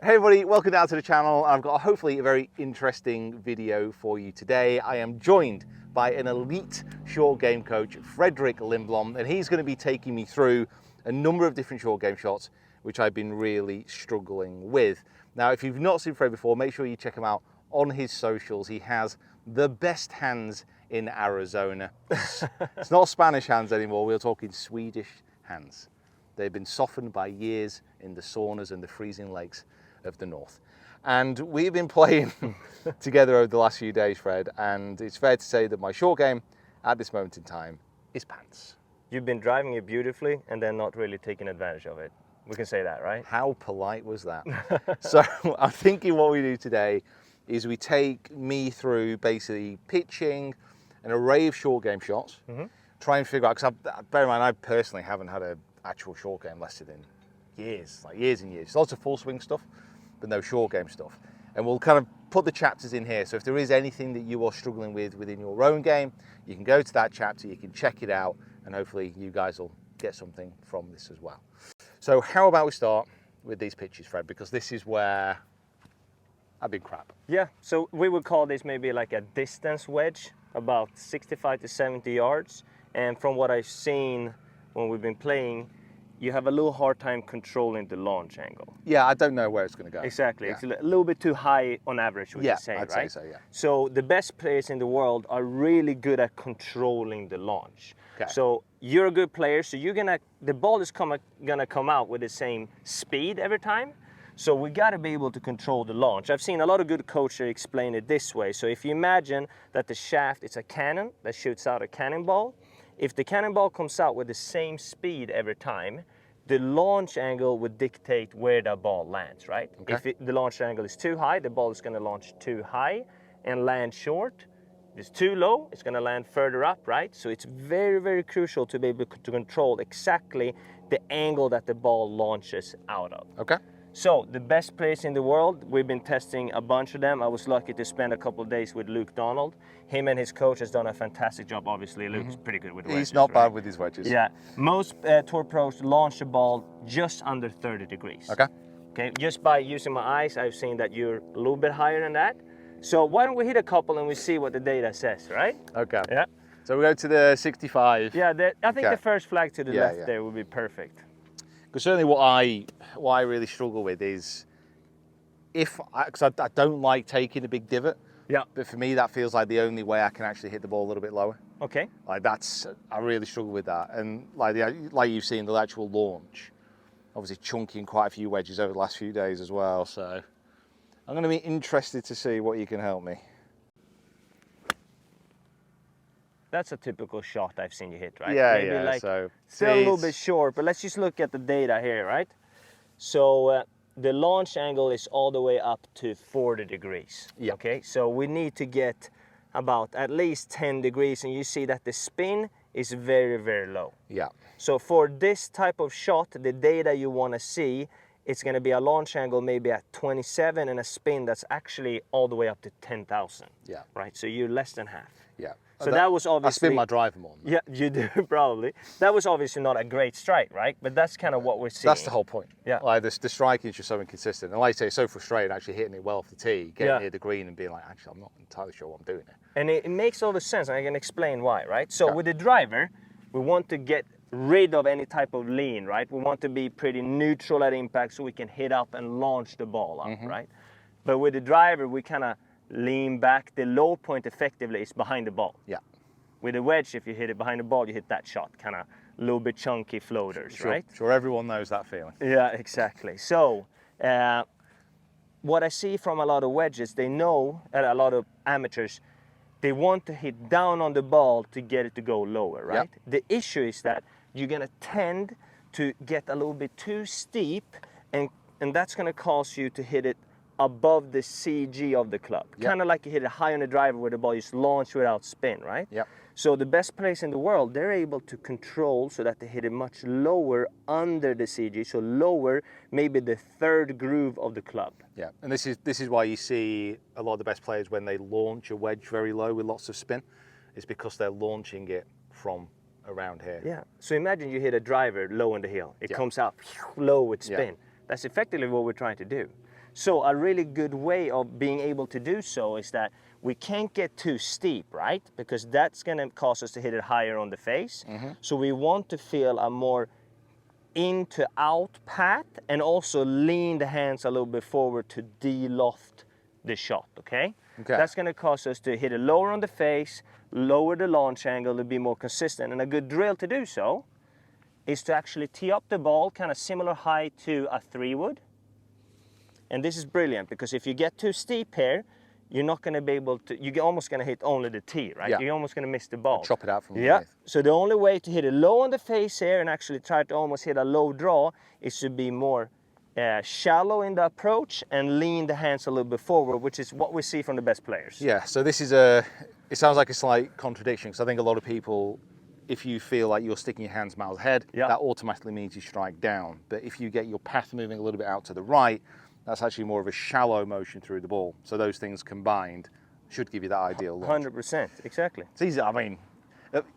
Hey everybody, welcome down to the channel. I've got hopefully a very interesting video for you today. I am joined by an elite short game coach, Fred Lindblom, and he's going to be taking me through a number of different short game shots which I've been really struggling with. Now, if you've not seen Fred before, make sure you check him out on his socials. He has the best hands in Arizona. It's not Spanish hands anymore, we're talking Swedish hands. They've been softened by years in the saunas and the freezing lakes of the north. And we've been playing together over the last few days, Fred, and it's fair to say that my short game at this moment in time is pants. You've been driving it beautifully and then not really taking advantage of it. We can say that, right? How polite was that? So I'm thinking what we do today is we take me through basically pitching an array of short game shots, try and figure out, because bear in mind, I personally haven't had an actual short game lesson in years, like years and years. Lots of full swing stuff, but no short game stuff. And we'll kind of put the chapters in here. So if there is anything that you are struggling with within your own game, you can go to that chapter, you can check it out, and hopefully you guys will get something from this as well. So how about we start with these pitches, Fred, because this is where I've been crap. Yeah, so we would call this maybe like a distance wedge, about 65 to 70 yards. And from what I've seen when we've been playing, you have a little hard time controlling the launch angle. Yeah, I don't know where it's going to go. Exactly, Yeah. It's a little bit too high on average, would you say, I'd right? say so, yeah. So the best players in the world are really good at controlling the launch. Okay. So you're a good player, so the ball is gonna come out with the same speed every time. So we gotta be able to control the launch. I've seen a lot of good coaches explain it this way. So if you imagine that the shaft is a cannon that shoots out a cannonball, if the cannonball comes out with the same speed every time, the launch angle would dictate where the ball lands, right? Okay. If the launch angle is too high, the ball is gonna launch too high and land short. If it's too low, it's gonna land further up, right? So it's very, very crucial to be able to control exactly the angle that the ball launches out of. Okay. So the best players in the world, we've been testing a bunch of them. I was lucky to spend a couple of days with Luke Donald. Him and his coach has done a fantastic job. Obviously, Luke's pretty good with wedges. He's not right? bad with his wedges. Yeah, most tour pros launch the ball just under 30 degrees. Okay. Okay, just by using my eyes, I've seen that you're a little bit higher than that. So why don't we hit a couple and we see what the data says, right? Okay. Yeah. So we go to the 65. Yeah, I think Okay. the first flag to the Yeah, left yeah. there would be perfect. Because certainly what I really struggle with is because I don't like taking a big divot. Yeah. But for me, that feels like the only way I can actually hit the ball a little bit lower. Okay. Like I really struggle with that. And like you've seen the actual launch, obviously chunking quite a few wedges over the last few days as well. So I'm going to be interested to see what you can help me. That's a typical shot I've seen you hit, right? Yeah, Maybe yeah. like So still a little it's- bit short, but let's just look at the data here, right? So the launch angle is all the way up to 40 degrees. Yeah. Okay, so we need to get about at least 10 degrees, and you see that the spin is very, very low. Yeah. So for this type of shot, the data you want to see, it's going to be a launch angle maybe at 27 and a spin that's actually all the way up to 10,000. Yeah. Right, so you're less than half. Yeah. So that was I obviously... spin my driver more. Yeah, you do, probably. That was obviously not a great strike, right? But that's kind of what we're seeing. That's the whole point. Yeah. Like the striking is just so inconsistent. And like I say, it's so frustrating actually hitting it well off the tee, getting near the green and being like, actually, I'm not entirely sure what I'm doing here. And it makes all the sense, and I can explain why, right? So Okay. with the driver, we want to get rid of any type of lean, right? We want to be pretty neutral at impact so we can hit up and launch the ball up, right? But with the driver, we kind of lean back. The low point effectively is behind the ball. Yeah. With a wedge, if you hit it behind the ball, you hit that shot, kind of a little bit chunky floaters, Sure, right? Sure, everyone knows that feeling. Yeah, exactly. So what I see from a lot of wedges, they know, a lot of amateurs, they want to hit down on the ball to get it to go lower, right? Yep. The issue is that you're gonna tend to get a little bit too steep, and that's gonna cause you to hit it above the CG of the club. Yep. Kind of like you hit it high on the driver where the ball is launched without spin, right? Yep. So the best players in the world, they're able to control so that they hit it much lower under the CG, so lower maybe the third groove of the club. Yeah, and this is why you see a lot of the best players when they launch a wedge very low with lots of spin, it's because they're launching it from around here. Yeah, so imagine you hit a driver low on the hill. It Yeah. comes out low with spin. That's effectively what we're trying to do. So a really good way of being able to do so is that we can't get too steep, right? Because that's going to cause us to hit it higher on the face. So we want to feel a more in to out path, and also lean the hands a little bit forward to de-loft the shot, okay? That's going to cause us to hit it lower on the face, lower the launch angle to be more consistent. And a good drill to do so is to actually tee up the ball kind of similar height to a 3-wood. And this is brilliant, because if you get too steep here, you're not going to be able to, you're almost going to hit only the tee, right? Yeah. You're almost going to miss the ball. Chop it out from underneath. So the only way to hit it low on the face here and actually try to almost hit a low draw is to be more shallow in the approach and lean the hands a little bit forward, which is what we see from the best players. Yeah, so this is it sounds like a slight contradiction, because I think a lot of people, if you feel like you're sticking your hands miles ahead, that automatically means you strike down. But if you get your path moving a little bit out to the right, that's actually more of a shallow motion through the ball. So those things combined should give you that ideal launch. 100%, exactly. It's easy. I mean,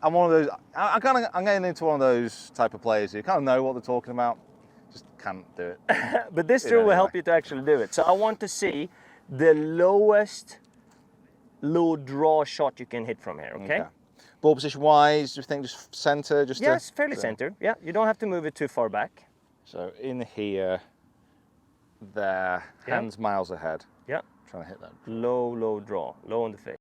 I'm one of those. I'm getting into one of those type of players who kind of know what they're talking about, just can't do it. But this drill will help you to actually do it. So I want to see the lowest low draw shot you can hit from here. Okay. Ball position wise, do you think just center? Yes, fairly center. Yeah, you don't have to move it too far back. So in here, there, hands miles ahead. Yeah. Trying to hit that. Low draw, low on the face.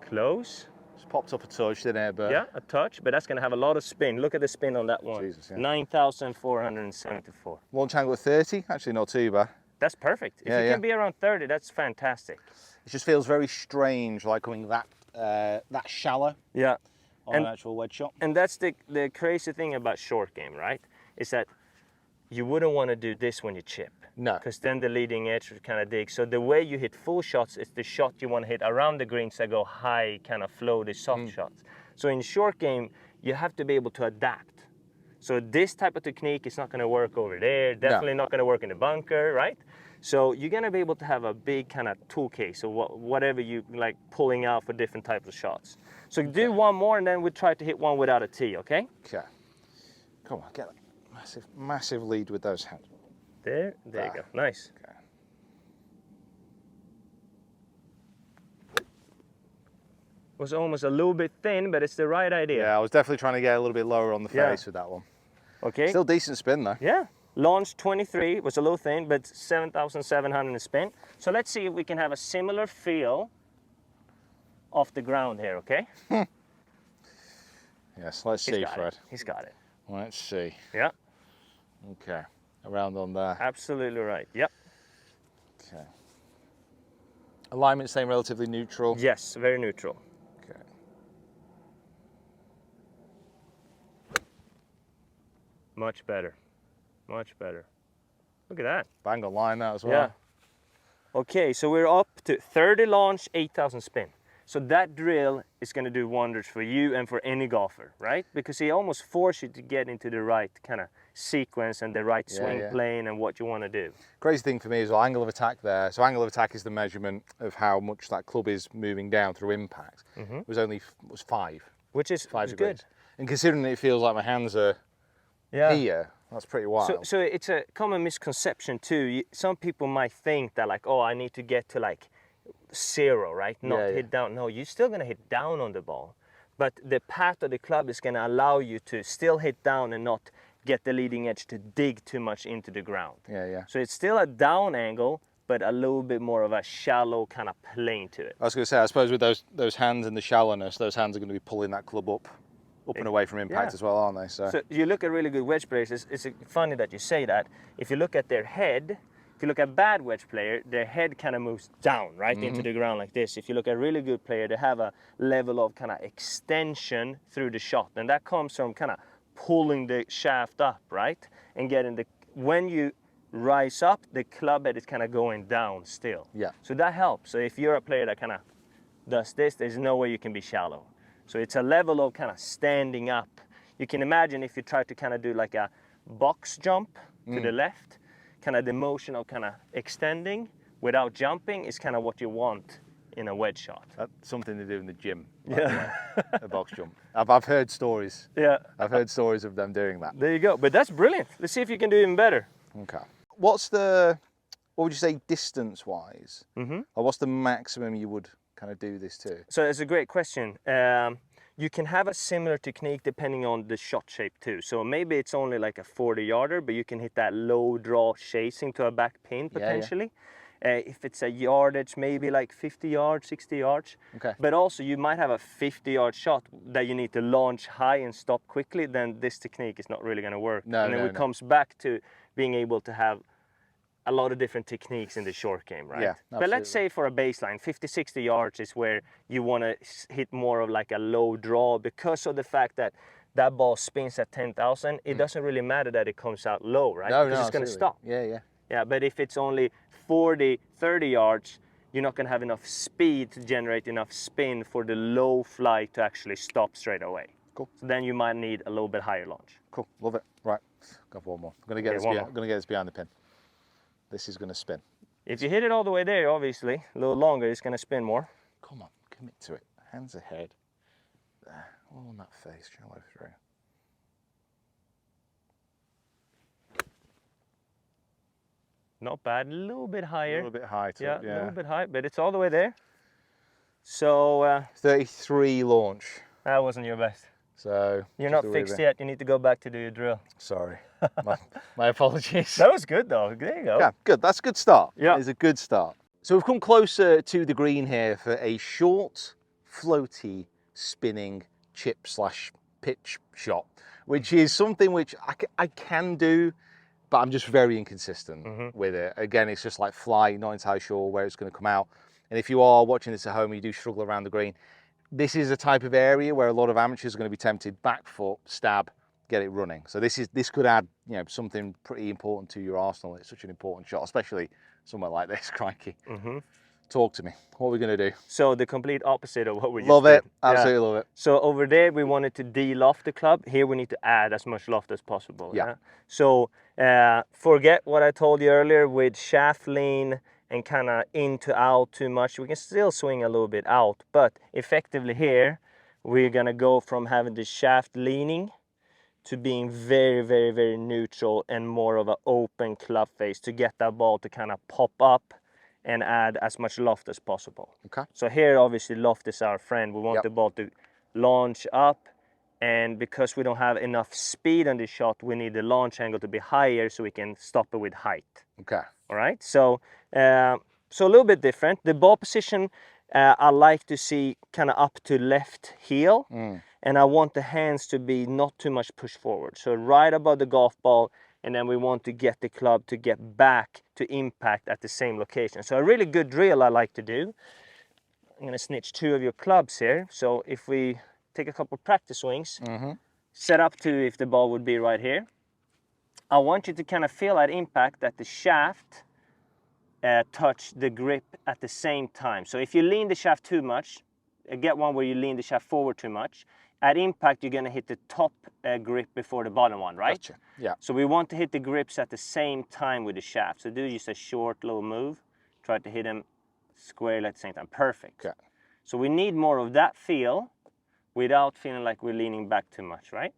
Close. Just popped up a touch, didn't it? But yeah, a touch, but that's going to have a lot of spin. Look at the spin on that one. Jesus, yeah. 9,474. Launch angle at 30, actually not too bad. That's perfect. If you can be around 30, that's fantastic. It just feels very strange, like coming that shallow. Yeah. On an actual wedge shot. And that's the crazy thing about short game, right? Is that you wouldn't want to do this when you chip. No. Because then the leading edge would kind of dig. So the way you hit full shots is the shot you want to hit around the greens that go high, kind of floaty, soft shots. So in short game, you have to be able to adapt. So this type of technique is not going to work over there, definitely not going to work in the bunker, right? So you're going to be able to have a big kind of tool case of whatever you like pulling out for different types of shots. So do one more, and then we'll try to hit one without a tee, okay? Okay. Come on, get that massive lead with those hands. There you go. Nice. Okay. Was almost a little bit thin, but it's the right idea. Yeah, I was definitely trying to get a little bit lower on the face with that one. Okay. Still decent spin though. Yeah. Launch 23 was a little thin, but 7,700 in spin. So let's see if we can have a similar feel off the ground here, okay? Yes, let's see, Fred. He's got it. Let's see. Yeah. Okay. Around on there. Absolutely right. Yep. Okay. Alignment staying relatively neutral. Yes, very neutral. Okay. Much better. Much better. Look at that. Bang on line that as well. Yeah. Okay, so we're up to 30 launch, 8,000 spin. So that drill is going to do wonders for you and for any golfer, right? Because it almost forces you to get into the right kind of sequence and the right swing plane and what you want to do. Crazy thing for me is the angle of attack there. So angle of attack is the measurement of how much that club is moving down through impact. It was only 5. Which is 5 good. degrees. And considering it feels like my hands are here, that's pretty wild. So it's a common misconception too. Some people might think that like, oh, I need to get to like 0, right? Not hit down. No, you're still going to hit down on the ball. But the path of the club is going to allow you to still hit down and not get the leading edge to dig too much into the ground. So it's still a down angle, but a little bit more of a shallow kind of plane to it. I was going to say, I suppose with those hands and the shallowness, those hands are going to be pulling that club up and away from impact as well, aren't they? So you look at really good wedge players, it's funny that you say that. If you look at their head, if you look at a bad wedge player, their head kind of moves down, right, into the ground like this. If you look at a really good player, they have a level of kind of extension through the shot. And that comes from kind of pulling the shaft up, right? And getting when you rise up, the club head is kind of going down still. So that helps. So if you're a player that kind of does this, there's no way you can be shallow. So it's a level of kind of standing up. You can imagine if you try to kind of do like a box jump to the left, kind of the motion of kind of extending without jumping is kind of what you want in a wedge shot. That's something to do in the gym. Yeah. A box jump. I've heard stories. Yeah. I've heard stories of them doing that. There you go. But that's brilliant. Let's see if you can do even better. Okay. What would you say distance-wise? Or what's the maximum you would kind of do this to? So it's a great question. You can have a similar technique depending on the shot shape too. So maybe it's only like a 40-yarder, but you can hit that low draw chasing to a back pin potentially. If it's a yardage, maybe like 50 yards, 60 yards. Okay. But also you might have a 50-yard shot that you need to launch high and stop quickly, then this technique is not really going to work. And then it comes back to being able to have a lot of different techniques in the short game, right? Yeah, but let's say for a baseline, 50, 60 yards is where you want to hit more of like a low draw because of the fact that that ball spins at 10,000. It doesn't really matter that it comes out low, right? Because it's going to stop. Yeah, but if it's only 40, 30 yards, you're not going to have enough speed to generate enough spin for the low flight to actually stop straight away. Cool. So then you might need a little bit higher launch. Cool, love it. Right, got one more. I'm going to get this behind the pin. This is going to spin. If you hit it all the way there, obviously, a little longer, it's going to spin more. Come on, commit to it. Hands ahead. There, all on that face, shallow through. Not bad, a little bit higher. A little bit high to yeah, it, a little bit high, but it's all the way there. So 33 launch. That wasn't your best. So you're not fixed yet. You need to go back to do your drill. Sorry, my apologies. That was good though. There you go. Yeah, good. That's a good start. Yeah, it's a good start. So we've come closer to the green here for a short, floaty, spinning chip/pitch shot, which is something which I can do, but I'm just very inconsistent with it. Again, it's just like fly, not entirely sure where it's going to come out. And if you are watching this at home and you do struggle around the green, this is a type of area where a lot of amateurs are going to be tempted back foot, stab, get it running. So this could add, you know, something pretty important to your arsenal. It's such an important shot, especially somewhere like this, crikey. Talk to me. What are we going to do? So the complete opposite of what we just love it. did. Absolutely love it. So over there we wanted to de-loft the club. Here we need to add as much loft as possible. Yeah. So forget what I told you earlier with shaft lean and kind of in to out too much. We can still swing a little bit out, but effectively here we're gonna go from having the shaft leaning to being very, very, very neutral and more of an open club face to get that ball to kind of pop up and add as much loft as possible. Okay. So here obviously loft is our friend. We want the ball to launch up, and because we don't have enough speed on this shot, we need the launch angle to be higher so we can stop it with height. Okay. All right, so a little bit different. The ball position I like to see kind of up to left heel, and I want the hands to be not too much pushed forward. So right above the golf ball, and then we want to get the club to get back to impact at the same location. So a really good drill I like to do. I'm gonna snitch 2 of your clubs here. So if we take a couple practice swings, set up to if the ball would be right here. I want you to kind of feel that impact that the shaft touch the grip at the same time. So if you lean the shaft too much, get one where you lean the shaft forward too much, at impact you're gonna hit the top grip before the bottom one, right? Gotcha. Yeah. So we want to hit the grips at the same time with the shaft. So do just a short little move, try to hit them squarely at the same time. Perfect. Okay. So we need more of that feel without feeling like we're leaning back too much, right?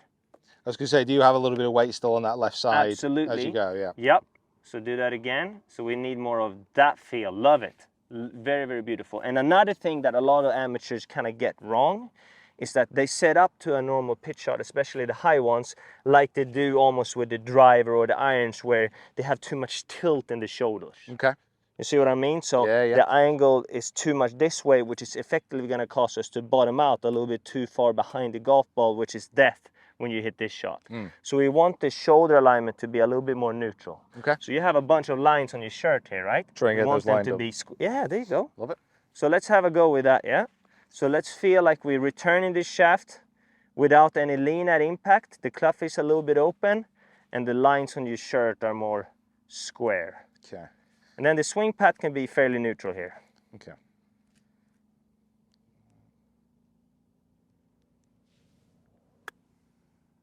I was going to say, do you have a little bit of weight still on that left side? Absolutely. As you go, yeah. Yep. So do that again. So we need more of that feel. Love it. Very, very beautiful. And another thing that a lot of amateurs kind of get wrong is that they set up to a normal pitch shot, especially the high ones, like they do almost with the driver or the irons, where they have too much tilt in the shoulders. Okay. You see what I mean? So the angle is too much this way, which is effectively going to cause us to bottom out a little bit too far behind the golf ball, which is death when you hit this shot. So we want the shoulder alignment to be a little bit more neutral. Okay. So you have a bunch of lines on your shirt here, right? Try and get those lined up. Yeah, there you go. Love it. So let's have a go with that, yeah? So let's feel like we're returning this shaft without any lean at impact. The club is a little bit open and the lines on your shirt are more square. Okay. And then the swing path can be fairly neutral here. Okay.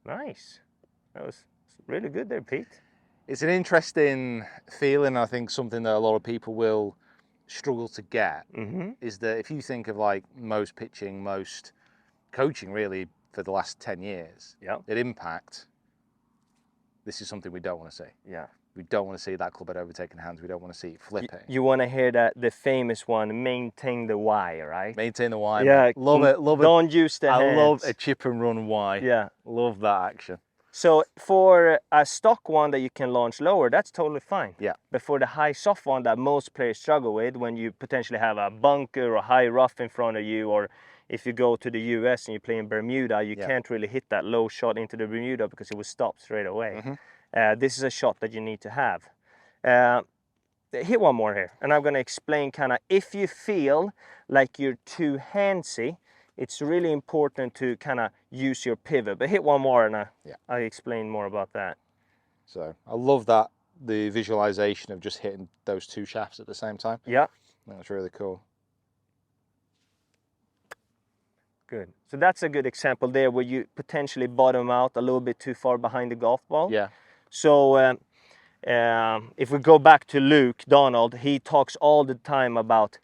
Nice. That was really good there, Pete. It's an interesting feeling. I think something that a lot of people will struggle to get Mm-hmm. is that if you think of like most pitching, most coaching really for the last 10 years, Yeah. at impact, this is something we don't want to see. Yeah. We don't want to see that club head overtaking hands. We don't want to see it flipping. You want to hear the famous one, maintain the Y, right? Maintain the Y. Yeah. Mate. Love it. Love it. Don't use the hands. I love a chip and run Y. Yeah. Love that action. So for a stock one that you can launch lower, that's totally fine. Yeah. But for the high soft one that most players struggle with, when you potentially have a bunker or high rough in front of you, or if you go to the US and you play in Bermuda, you can't really hit that low shot into the Bermuda because it will stop straight away. Mm-hmm. This is a shot that you need to have. Hit one more here, and I'm going to explain kind of if you feel like you're too handsy, it's really important to kind of use your pivot. But hit one more and I explain more about that. So I love that, the visualization of just hitting those two shafts at the same time. Yeah. That's really cool. Good. So that's a good example there where you potentially bottom out a little bit too far behind the golf ball. Yeah. So if we go back to Luke Donald, he talks all the time about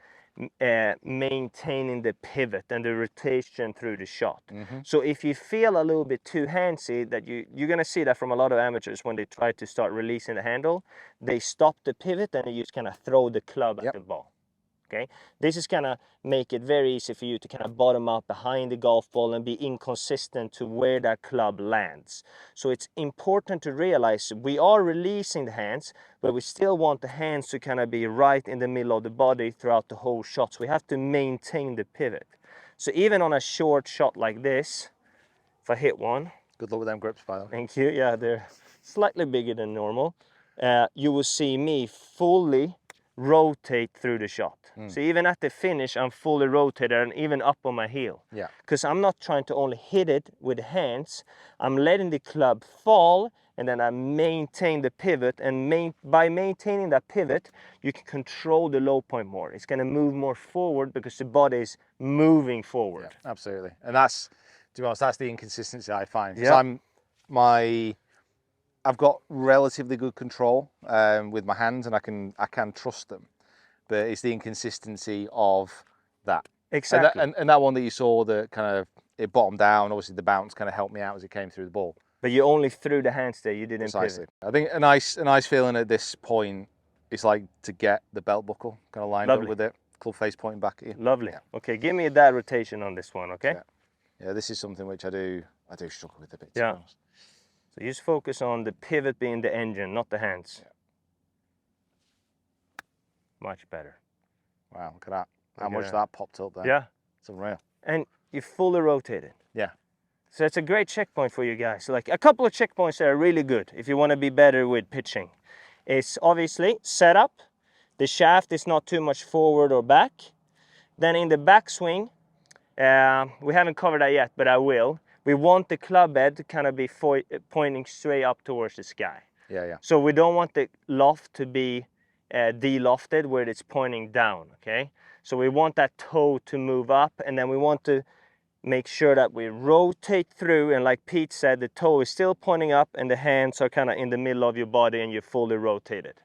maintaining the pivot and the rotation through the shot. Mm-hmm. So if you feel a little bit too handsy, that you're going to see that from a lot of amateurs when they try to start releasing the handle, they stop the pivot and you just kind of throw the club at the ball. Okay, this is gonna make it very easy for you to kind of bottom out behind the golf ball and be inconsistent to where that club lands. So it's important to realize we are releasing the hands, but we still want the hands to kind of be right in the middle of the body throughout the whole shot. So we have to maintain the pivot. So even on a short shot like this, if I hit one. Good luck with them grips, by the way. Thank you. Yeah, they're slightly bigger than normal. You will see me fully rotate through the shot. So even at the finish, I'm fully rotated and even up on my heel. Yeah. Because I'm not trying to only hit it with the hands. I'm letting the club fall and then I maintain the pivot. And by maintaining that pivot, you can control the low point more. It's going to move more forward because the body is moving forward. Yeah, absolutely. And that's, to be honest, that's the inconsistency I find. Yeah. I've got relatively good control with my hands, and I can trust them, but it's the inconsistency of that. Exactly. And that one that you saw, that kind of it bottomed down. Obviously, the bounce kind of helped me out as it came through the ball. But you only threw the hands there. You didn't Precisely. pivot. I think a nice feeling at this point is like to get the belt buckle kind of lined up with it, club face pointing back at you. Lovely. Yeah. Okay, give me that rotation on this one. Okay. Yeah, this is something which I do struggle with a bit. Yeah. So you just focus on the pivot being the engine, not the hands. Yeah. Much better. Wow, look at that. How Look at much that popped up there. Yeah. It's unreal. And you fully rotated. Yeah. So it's a great checkpoint for you guys. So like a couple of checkpoints that are really good if you want to be better with pitching. It's obviously setup. The shaft is not too much forward or back. Then in the backswing, we haven't covered that yet, but I will. We want the club head to kind of be pointing straight up towards the sky. Yeah. So we don't want the loft to be de-lofted where it's pointing down, okay? So we want that toe to move up, and then we want to make sure that we rotate through, and like Pete said, the toe is still pointing up and the hands are kind of in the middle of your body and you're fully rotated.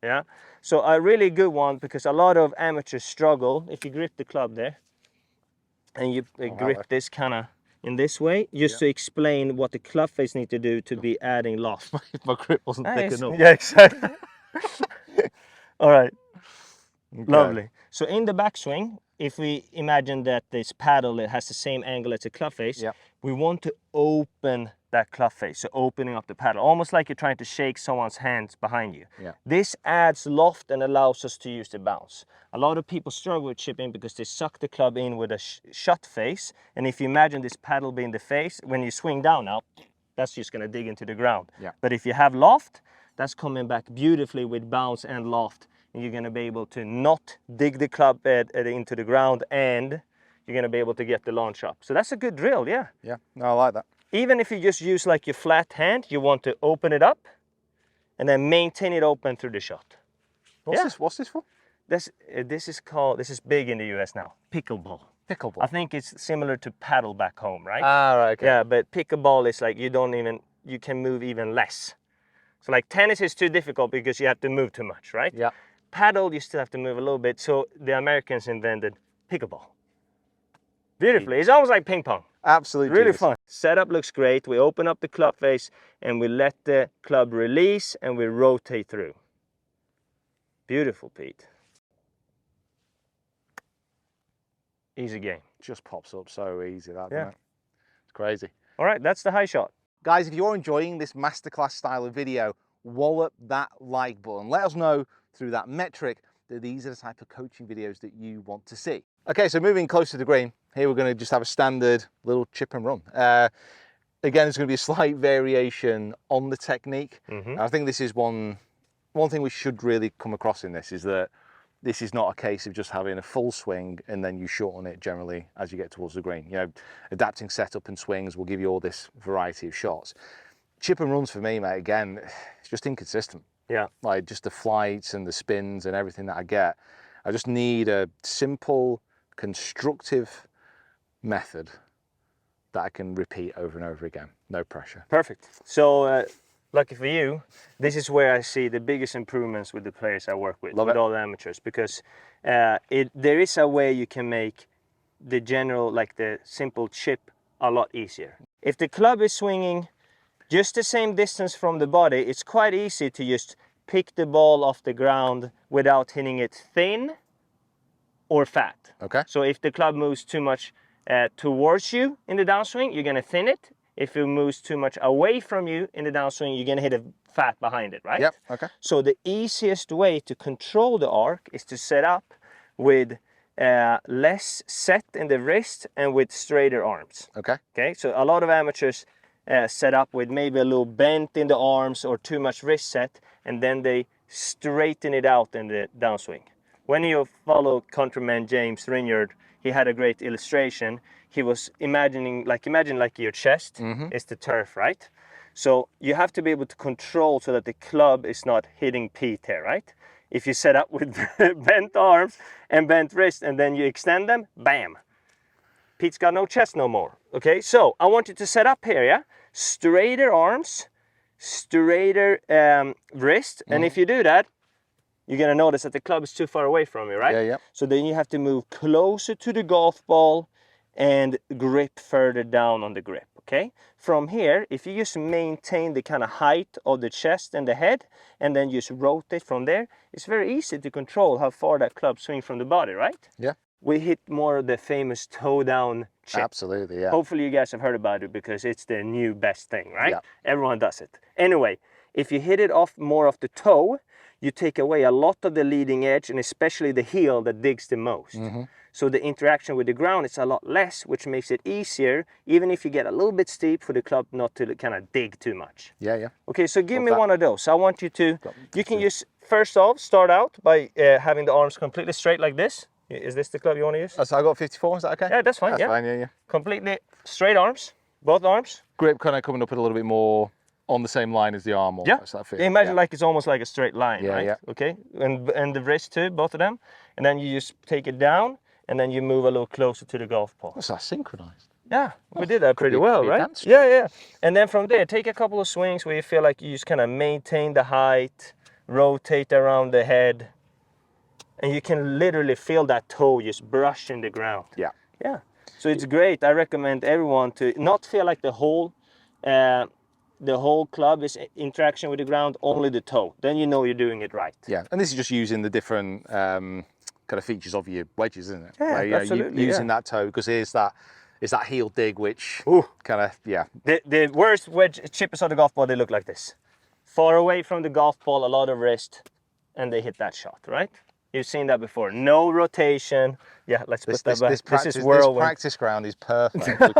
Yeah. So a really good one, because a lot of amateurs struggle. If you grip the club there and you grip this kind of in this way, just to explain what the club face need to do to be adding loft. My grip wasn't thick enough. Yeah, exactly. All right. Okay. Lovely. So in the backswing, if we imagine that this paddle, it has the same angle as the club face, we want to open that club face, so opening up the paddle, almost like you're trying to shake someone's hands behind you. This adds loft and allows us to use the bounce. A lot of people struggle with chipping because they suck the club in with a shut face, and if you imagine this paddle being the face, when you swing down now, that's just going to dig into the ground. But if you have loft, that's coming back beautifully with bounce and loft, and you're going to be able to not dig the club head into the ground, and you're going to be able to get the launch up. So that's a good drill, yeah. Yeah, no, I like that. Even if you just use like your flat hand, you want to open it up and then maintain it open through the shot. What's this for? This is big in the US now, pickleball. Pickleball. I think it's similar to paddle back home, right? Ah, right, okay. Yeah, but pickleball is like you can move even less. So like tennis is too difficult because you have to move too much, right? Yeah. Paddle, you still have to move a little bit. So the Americans invented pickleball. Beautifully. It's almost like ping pong. Absolutely. Really fun. Setup looks great. We open up the club face and we let the club release and we rotate through. Beautiful, Pete. Easy game. Just pops up so easy, that, Yeah. doesn't it? It's crazy. All right, that's the high shot. Guys, if you're enjoying this masterclass style of video, wallop that like button. Let us know through that metric that these are the type of coaching videos that you want to see. Okay, so moving closer to the green, here we're going to just have a standard little chip and run. Again, there's going to be a slight variation on the technique. I think this is one thing we should really come across in this, is that this is not a case of just having a full swing and then you shorten it generally as you get towards the green. You know, adapting setup and swings will give you all this variety of shots. Chip and runs for me, mate, again, it's just inconsistent. Yeah. Like just the flights and the spins and everything that I get. I just need a simple, constructive method that I can repeat over and over again. No pressure. Perfect. So, lucky for you, this is where I see the biggest improvements with the players I work with, all the amateurs, because there is a way you can make the general, like the simple chip, a lot easier. If the club is swinging just the same distance from the body, it's quite easy to just pick the ball off the ground without hitting it thin or fat. Okay. So if the club moves too much towards you in the downswing, you're going to thin it. If it moves too much away from you in the downswing, you're going to hit a fat behind it, right? Yep, okay. So the easiest way to control the arc is to set up with less set in the wrist and with straighter arms. Okay. Okay, so a lot of amateurs set up with maybe a little bent in the arms or too much wrist set, and then they straighten it out in the downswing. When you follow countryman James Rinyard, he had a great illustration. He was imagine like your chest is the turf, right? So you have to be able to control so that the club is not hitting Pete here, right? If you set up with bent arms and bent wrist and then you extend them, bam. Pete's got no chest no more. Okay, so I want you to set up here, yeah? Straighter arms, straighter wrist. And if you do that, you're gonna notice that the club is too far away from you, right? Yeah, yeah. So then you have to move closer to the golf ball and grip further down on the grip, okay? From here, if you just maintain the kind of height of the chest and the head, and then just rotate from there, it's very easy to control how far that club swings from the body, right? Yeah. We hit more of the famous toe down chip. Absolutely, yeah. Hopefully you guys have heard about it because it's the new best thing, right? Yeah. Everyone does it. Anyway, if you hit it off more of the toe, you take away a lot of the leading edge and especially the heel that digs the most. So the interaction with the ground is a lot less, which makes it easier, even if you get a little bit steep, for the club not to kind of dig too much. Yeah, yeah. Okay, so give me one of those. I want you to, you can just first off start out by having the arms completely straight like this. Is this the club you want to use? So I got 54, is that okay? Yeah, that's fine. That's yeah. fine, yeah. Completely straight arms, both arms. Grip kind of coming up a little bit more on the same line as the arm. Yeah. So that fits. Imagine like it's almost like a straight line, Yeah, right? yeah. Okay, and the wrist too, both of them. And then you just take it down, and then you move a little closer to the golf ball. That's synchronized. Yeah, we did that pretty well, right? dance Yeah, yeah. And then from there, take a couple of swings where you feel like you just kind of maintain the height, rotate around the head, and you can literally feel that toe just brushing the ground. Yeah. Yeah. So it's great. I recommend everyone to not feel like the whole club is interaction with the ground, only the toe. Then you know you're doing it right. Yeah, and this is just using the different kind of features of your wedges, isn't it? Yeah, absolutely. Using that toe, because it's that heel dig, which kind of, yeah. The worst wedge chippers of the golf ball, they look like this. Far away from the golf ball, a lot of wrist, and they hit that shot, right? You've seen that before. No rotation. Yeah, let's put that back. This is whirlwind. This practice ground is perfect. We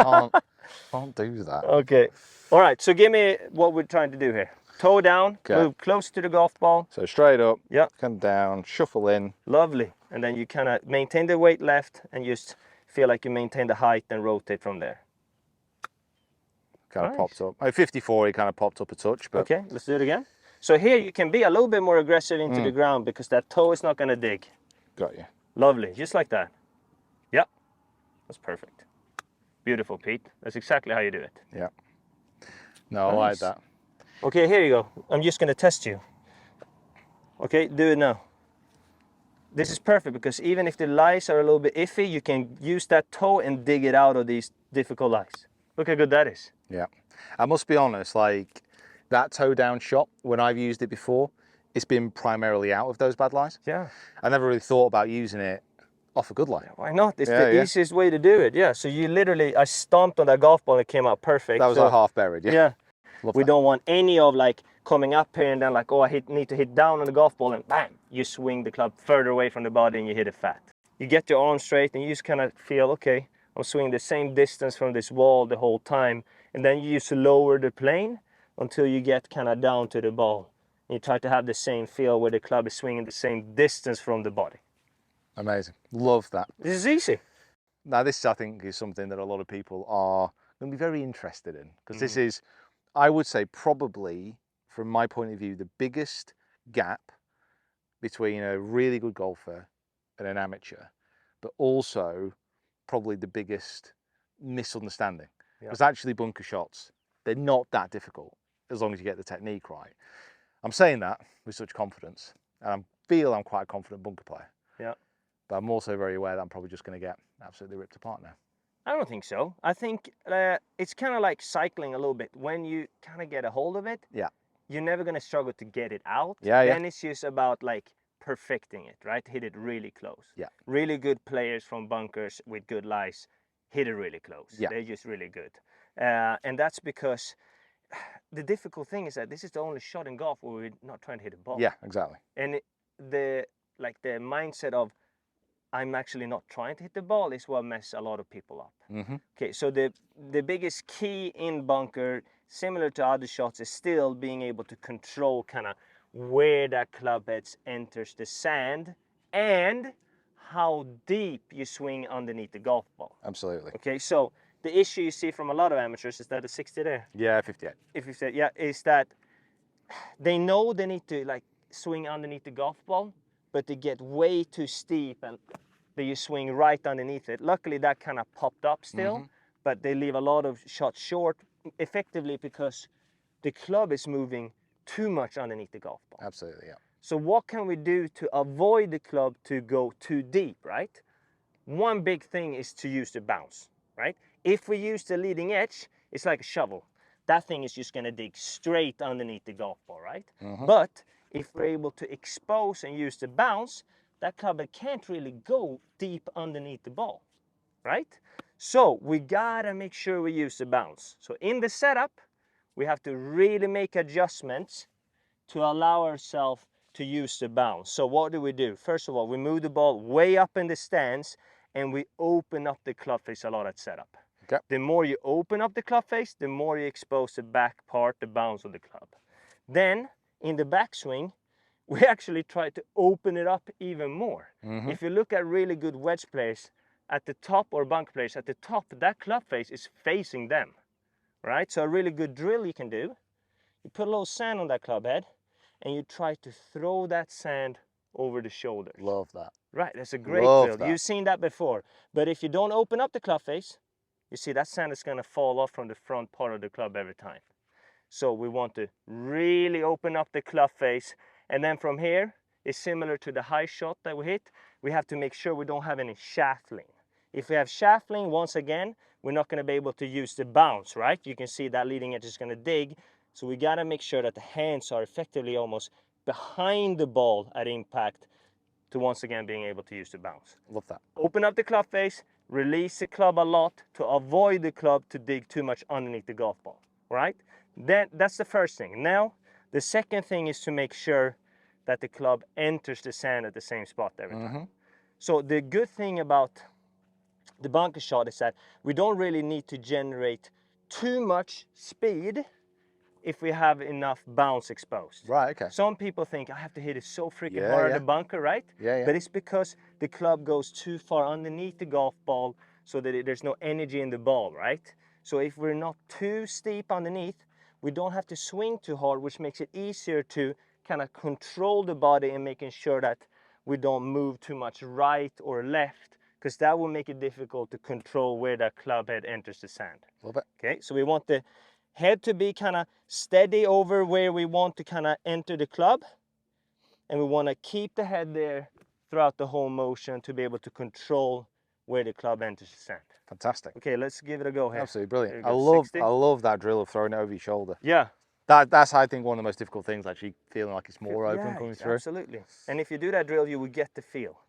can't do that. Okay. All right, so give me what we're trying to do here. Toe down, move close to the golf ball. So straight up, yeah, come down, shuffle in. Lovely. And then you kind of maintain the weight left and just feel like you maintain the height and rotate from there. Kind of popped up. At 54, it kind of popped up a touch. But... Okay, let's do it again. So here you can be a little bit more aggressive into the ground because that toe is not going to dig. Got you. Lovely, just like that. Yep, that's perfect. Beautiful, Pete. That's exactly how you do it. Yeah. No, I like that. Okay, here you go. I'm just going to test you. Okay, do it now. this is perfect because even if the lies are a little bit iffy, you can use that toe and dig it out of these difficult lies. Look how good that is. Yeah. I must be honest, like that toe down shot, when I've used it before, it's been primarily out of those bad lies. Yeah. I never really thought about using it off a good lie. Why not? It's Yeah, the easiest way to do it. Yeah. So you literally, I stomped on that golf ball and it came out perfect. That was like half buried. Yeah. Yeah. Love We that. don't want any of like coming up here and then like, oh, I need to hit down on the golf ball and bam, you swing the club further away from the body and you hit it fat. You get your arm straight and you just kind of feel, okay, I'm swinging the same distance from this wall the whole time. And then you just lower the plane until you get kind of down to the ball. And you try to have the same feel where the club is swinging the same distance from the body. Amazing. Love that. This is easy. Now this, I think, is something that a lot of people are going to be very interested in, because this is, I would say, probably, from my point of view, the biggest gap between a really good golfer and an amateur, but also probably the biggest misunderstanding. Because actually bunker shots, they're not that difficult as long as you get the technique right. I'm saying that with such confidence, and I feel I'm quite a confident bunker player. Yeah. But I'm also very aware that I'm probably just going to get absolutely ripped apart now. I don't think so. I think it's kind of like cycling a little bit. When you kind of get a hold of it, Yeah. you're never going to struggle to get it out. Yeah, Then it's just about like perfecting it, right? Hit it really close. Yeah. Really good players from bunkers with good lies hit it really close. Yeah. They're just really good. And that's because the difficult thing is that this is the only shot in golf where we're not trying to hit a ball. Yeah, exactly. And the mindset of I'm actually not trying to hit the ball is what messes a lot of people up. Mm-hmm. Okay, so the biggest key in bunker, similar to other shots, is still being able to control kind of where that club head enters the sand and how deep you swing underneath the golf ball. Absolutely. Okay, so the issue you see from a lot of amateurs is that the 60 there. Yeah, 58. If you say, yeah, is that they know they need to like swing underneath the golf ball, but they get way too steep and you swing right underneath it. Luckily, that kind of popped up still, but they leave a lot of shots short, effectively because the club is moving too much underneath the golf ball. Absolutely, yeah. So what can we do to avoid the club to go too deep, right? One big thing is to use the bounce, right? If we use the leading edge, it's like a shovel. That thing is just gonna dig straight underneath the golf ball, right? But if we're able to expose and use the bounce, that club can't really go deep underneath the ball, right? So we gotta make sure we use the bounce. So in the setup, we have to really make adjustments to allow ourselves to use the bounce. So what do? First of all, we move the ball way up in the stance and we open up the club face a lot at setup. Okay. The more you open up the club face, the more you expose the back part, the bounce of the club. Then in the backswing, we actually try to open it up even more. If you look at really good wedge players at the top, or bunk players at the top, that club face is facing them, right? So a really good drill you can do, you put a little sand on that club head and you try to throw that sand over the shoulders. Love that. Right, that's a great drill. That. You've seen that before. But if you don't open up the club face, you see that sand is going to fall off from the front part of the club every time. So we want to really open up the club face. And then from here, it's similar to the high shot that we hit. We have to make sure we don't have any shaft lean. If we have shaft lean, once again, we're not going to be able to use the bounce, right? You can see that leading edge is going to dig. So we got to make sure that the hands are effectively almost behind the ball at impact to once again being able to use the bounce. Love that. Open up the club face, release the club a lot to avoid the club to dig too much underneath the golf ball, right? Then that's the first thing. Now, the second thing is to make sure that the club enters the sand at the same spot every time. So the good thing about the bunker shot is that we don't really need to generate too much speed if we have enough bounce exposed. Right, okay. Some people think I have to hit it so freaking hard at the bunker, right? Yeah. But it's because the club goes too far underneath the golf ball so that there's no energy in the ball, right? So if we're not too steep underneath, we don't have to swing too hard, which makes it easier to kind of control the body and making sure that we don't move too much right or left, because that will make it difficult to control where that club head enters the sand. Love it. Okay, so we want the head to be kind of steady over where we want to kind of enter the club, and we want to keep the head there throughout the whole motion to be able to control where the club enters the sand. Fantastic. Okay, let's give it a go here. Absolutely brilliant. There I you go, 60. love that drill of throwing it over your shoulder. Yeah. That's I think one of the most difficult things, actually feeling like it's more open coming through. Absolutely. And if you do that drill, you will get the feel.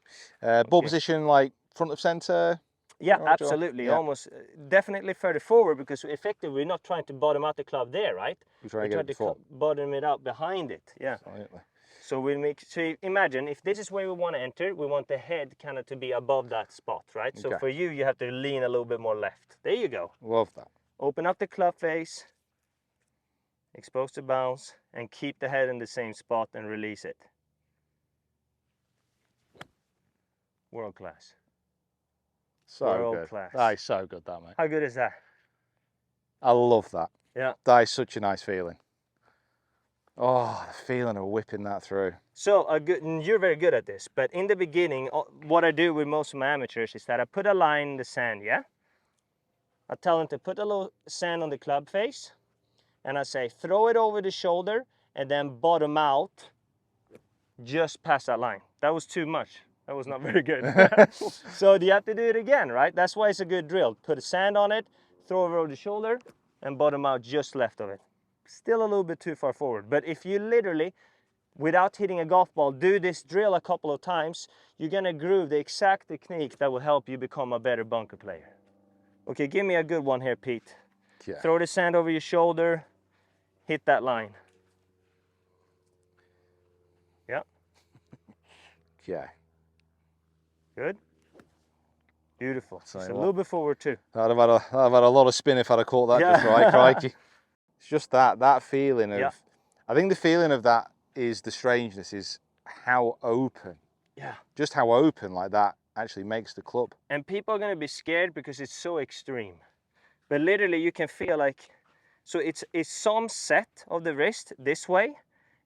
Ball position like front of center. Yeah, Right, absolutely. yeah. Almost definitely further forward, because effectively we're not trying to bottom out the club there, right? We're trying to get it before. Bottom it out behind it. Yeah. Absolutely. So we make, so imagine if this is where we want to enter, we want the head kind of to be above that spot, right? So for you, you have to lean a little bit more left. There you go. Love that. Open up the club face, expose the bounce, and keep the head in the same spot and release it. World class. So World good. class. That is so good, that, mate. How good is that? I love that. Yeah. That is such a nice feeling. Oh, the feeling of whipping that through. So you're very good at this, but in the beginning, what I do with most of my amateurs is that I put a line in the sand, yeah? I tell them to put a little sand on the club face, and I say, throw it over the shoulder, and then bottom out just past that line. That was too much. That was not very good. So you have to do it again, right? That's why it's a good drill. Put a sand on it, throw it over the shoulder, and bottom out just left of it. Still a little bit too far forward. But if you literally, without hitting a golf ball, do this drill a couple of times, you're gonna groove the exact technique that will help you become a better bunker player. Okay, give me a good one here, Pete. Yeah. Throw the sand over your shoulder, hit that line. Yeah. Yeah. Good. Beautiful. Just a what. little bit forward too. I'd have had a lot of spin if I'd have caught that just right, crikey. It's just that feeling of, I think the feeling of that is the strangeness, is how open. Yeah. Just how open like that actually makes the club. And people are going to be scared because it's so extreme. But literally you can feel like, so it's some set of the wrist this way,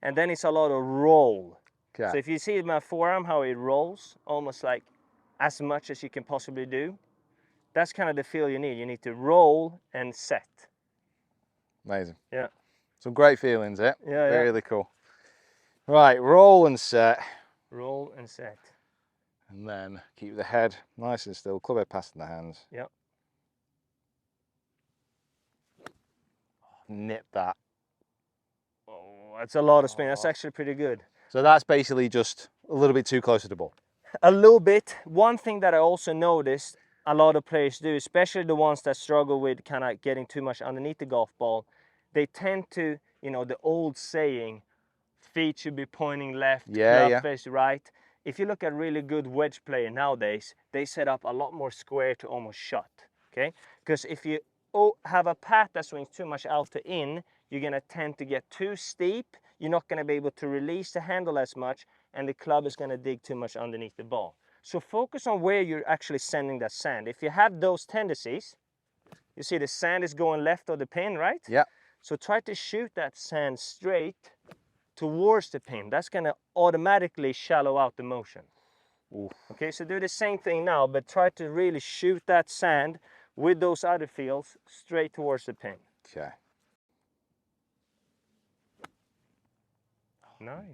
and then it's a lot of roll. Okay. So if you see my forearm, how it rolls, almost like as much as you can possibly do, that's kind of the feel you need. You need to roll and set. Amazing. Yeah. Some great feelings, eh? Yeah, Really cool. Right, roll and set. Roll and set. And then keep the head nice and still, club head passing the hands. Yeah. Nip that. Oh, that's a lot of spin. That's actually pretty good. So that's basically just a little bit too close to the ball. A little bit. One thing that I also noticed a lot of players do, especially the ones that struggle with kind of getting too much underneath the golf ball, they tend to, you know, the old saying, feet should be pointing left, club face right. If you look at really good wedge player nowadays, they set up a lot more square to almost shut, okay? Because if you have a path that swings too much out to in, you're gonna tend to get too steep, you're not gonna be able to release the handle as much, and the club is gonna dig too much underneath the ball. So focus on where you're actually sending that sand. If you have those tendencies, you see the sand is going left of the pin, right? Yeah. So try to shoot that sand straight towards the pin. That's gonna automatically shallow out the motion. Oof. Okay, so do the same thing now, but try to really shoot that sand with those other feels straight towards the pin. Okay. Nice.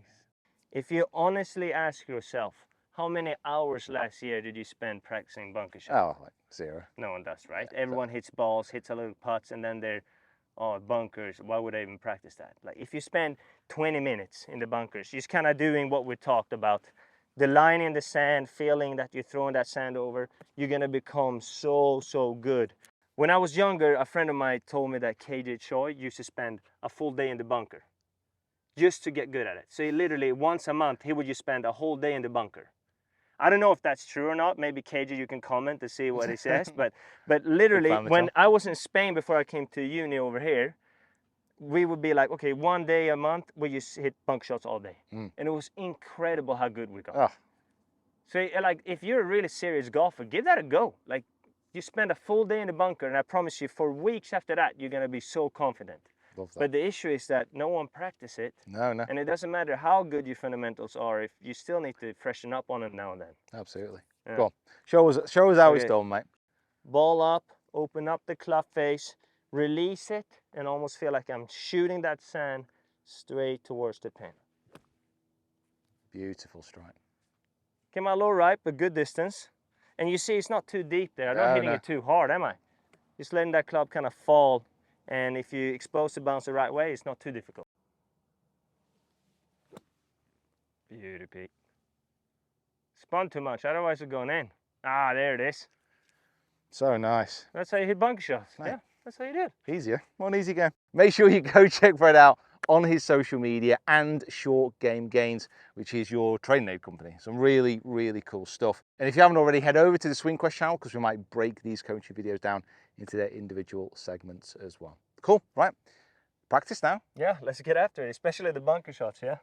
If you honestly ask yourself, how many hours last year did you spend practicing bunker shot? Oh, like 0. No one does, right? Everyone hits balls, hits a little putts, and then they're, oh, bunkers, why would I even practice that? Like if you spend 20 minutes in the bunkers, just kind of doing what we talked about, the line in the sand, feeling that you're throwing that sand over, you're gonna become so good. When I was younger, a friend of mine told me that KJ Choi used to spend a full day in the bunker just to get good at it. So he literally once a month, he would just spend a whole day in the bunker. I don't know if that's true or not. Maybe KJ, you can comment to see what he says. But literally, when I was in Spain before I came to uni over here, we would be like, okay, one day a month, we just hit bunk shots all day. And it was incredible how good we got. Oh. So like, if you're a really serious golfer, give that a go. Like, you spend a full day in the bunker, and I promise you, for weeks after that, you're gonna be so confident. Love that. But the issue is that no one practices it. No. And it doesn't matter how good your fundamentals are, if you still need to freshen up on them now and then. Absolutely. Yeah. Go on. Show us how it's done, mate. Ball up, open up the club face, release it, and almost feel like I'm shooting that sand straight towards the pin. Beautiful strike. Came out a little right, but good distance. And you see it's not too deep there. I'm not hitting it too hard, am I? Just letting that club kind of fall. And if you expose the bounce the right way, it's not too difficult. Beauty, Pete. Spun too much, otherwise it's going in. Ah, there it is. So nice. That's how you hit bunker shots. Nice. Yeah, that's how you do it. Easier, one easy game. Make sure you go check Fred out on his social media and Short Game Gains, which is your training aid company. Some really, really cool stuff. And if you haven't already, head over to the Swing Quest channel because we might break these coaching videos down into their individual segments as well. Cool, right? Practice now. Yeah, let's get after it, especially the bunker shots, yeah?